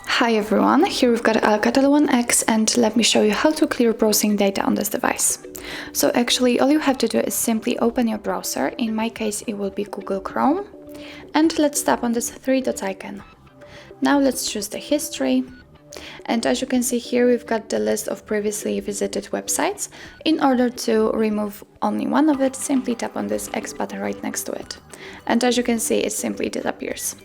Hi everyone, here we've got ALCATEL One X and let me show you how to clear browsing data on this device. So actually all you have to do is simply open your browser, in my case it will be Google Chrome, and let's tap on this three dot icon. Now let's choose the history, and as you can see here we've got the list of previously visited websites. In order to remove only one of it, simply tap on this X button right next to it. And as you can see, it simply disappears.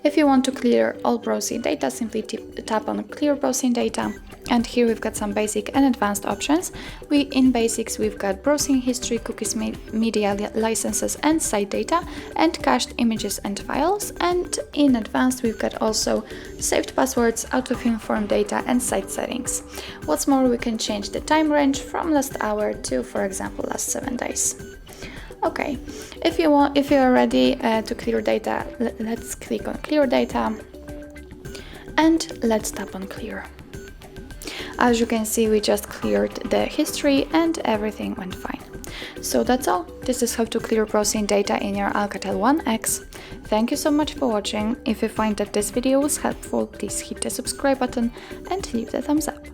If you want to clear all browsing data, simply tap on clear browsing data. And here we've got some basic and advanced options. In basics, we've got browsing history, cookies, media licenses and site data, and cached images and files. And in advanced, we've got also saved passwords, out-of-inform data and site settings. What's more, we can change the time range from last hour to, for example, last 7 days. Okay, if you're ready to clear data, let's click on clear data and let's tap on clear. As you can see, we just cleared the history and everything went fine. So that's all. This is how to clear browsing data in your ALCATEL One X. Thank you so much for watching. If you find that this video was helpful, please hit the subscribe button and leave the thumbs up.